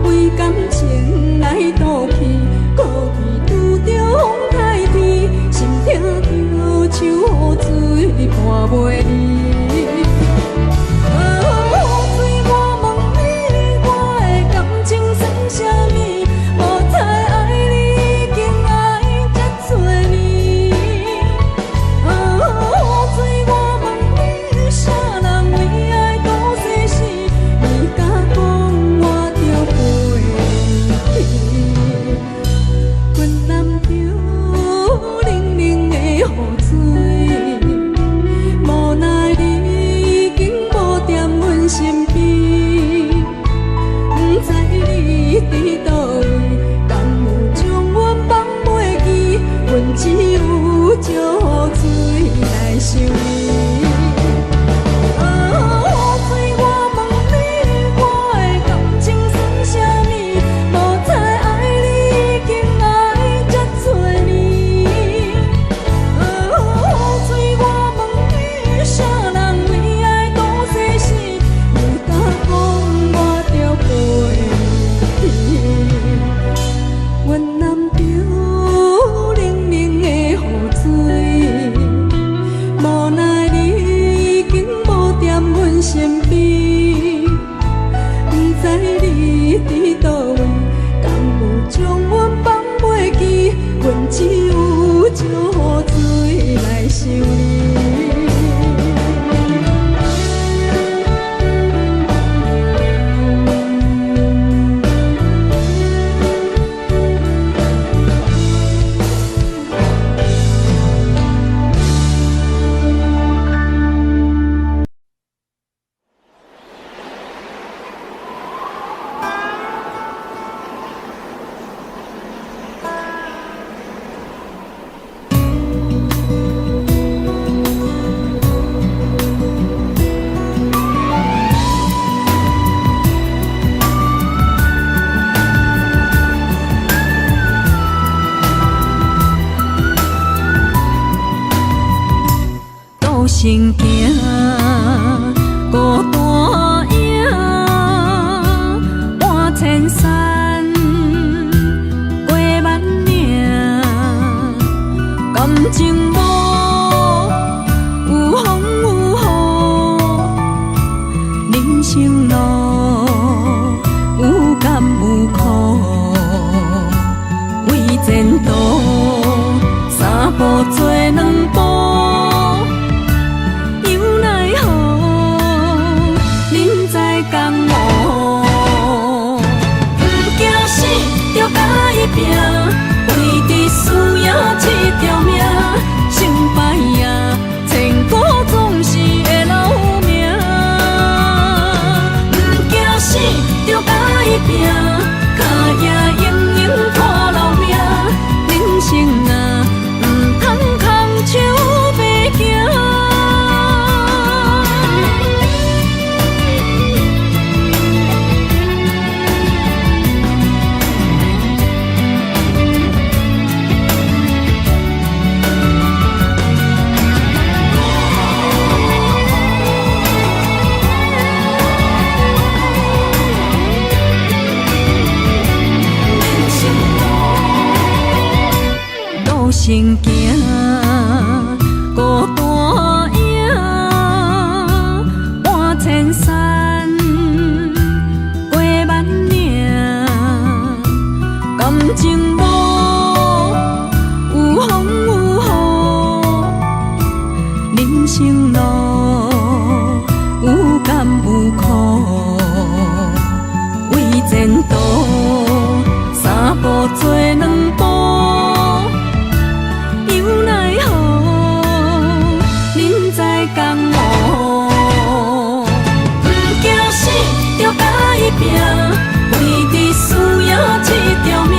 为感情来赌气，可比拄着风台天，心痛着像雨水断袂离。雨水，我问你，我的感情算啥物？无彩爱你，已经爱这多年。雨水，我问你，啥人为爱赌生死？你敢讲我着陪你？阮男着冷冷的雨水，无奈你已经无踮阮身边，不知你伫倒位，敢有将阮放袂记？阮只有借雨水来想你。雨水，我问你，我的感情算啥物？无彩爱你，已经爱这多年。雨水，我问你，啥人为爱赌生死？你敢讲我着陪你？阮男着冷冷的雨水，无奈你已经无踮阮身边，不知你伫倒位，敢有将阮放袂记？阮只有借雨水来想你。行行孤单影，半千山，过万岭，感情无有风有雨，人生路有甘有苦，为前途三步做两步。拼，为伫需要这条命。行，孤单影，半千山，过万岭，感情无有风有雨，人生路有甘有苦，为前途三步做两步。拼，为你输赢这条命，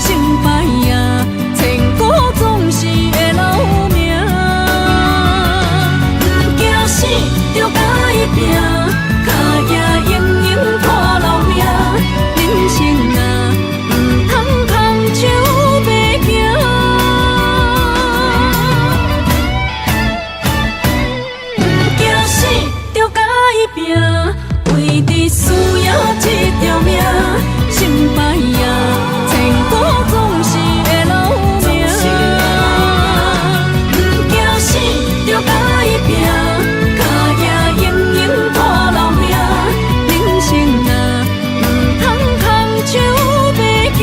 成败赢，千古总是会留名。不惊死，就甲伊拼，脚也硬硬拖老命。人生啊，唔通空手白行。不惊死，就甲伊拼，为你输赢这条命，成败赢，千古总是会留名。不惊死，就甲伊拼，脚也硬硬拖老命。人生啊，唔通空手白行。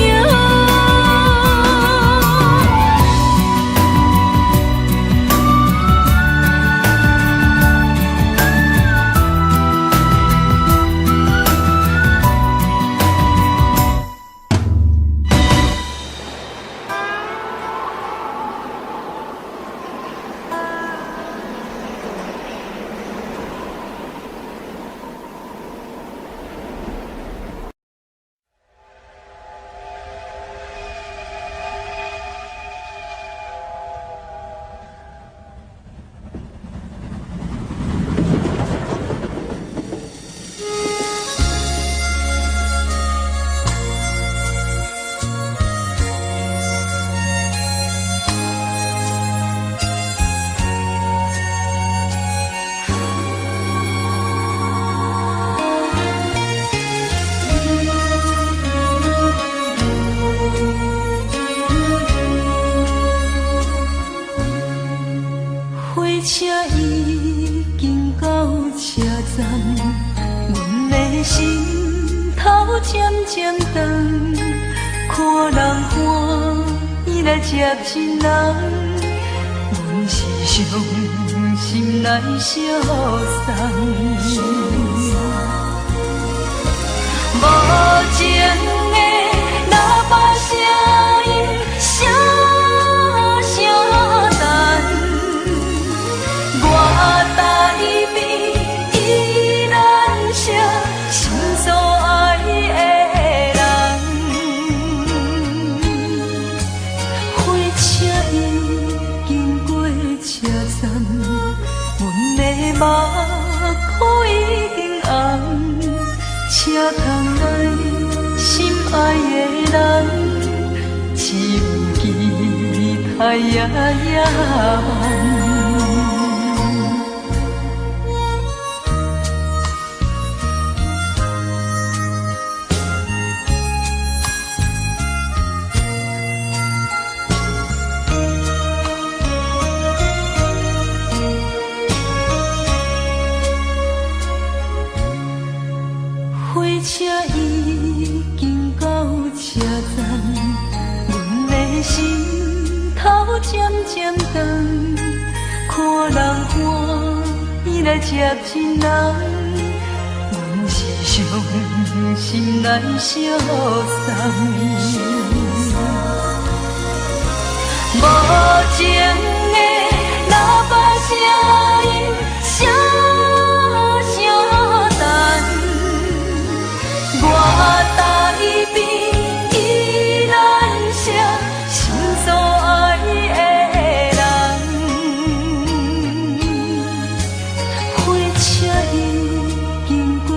火车已经到车站，阮的心头渐渐长，看人欢，伊来接亲人，阮是伤心来相送。无情的喇叭声音，声声淡。我台边依然写心所爱的人，火车已经过车站，阮的目眶已经红，车窗内心爱的人，只有期待夜夜梦。火车已经到车站，阮的心头渐渐长，看人欢，伊来接亲人，阮是伤心来相送。无情的喇叭声音，声声淡。我台边依然写心所爱的人，火车已经过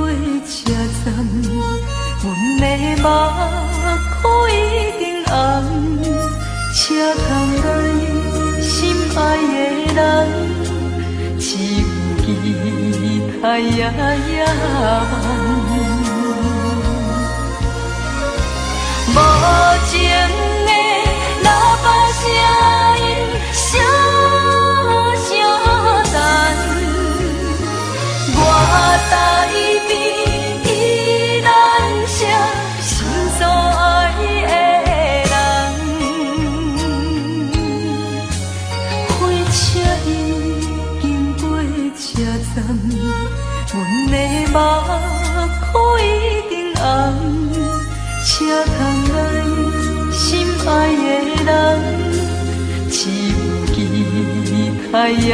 车站，阮的目眶已经红，车窗内心爱的人，只有期待夜夜梦。无情的喇叭声音，人，只有期待呀。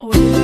我。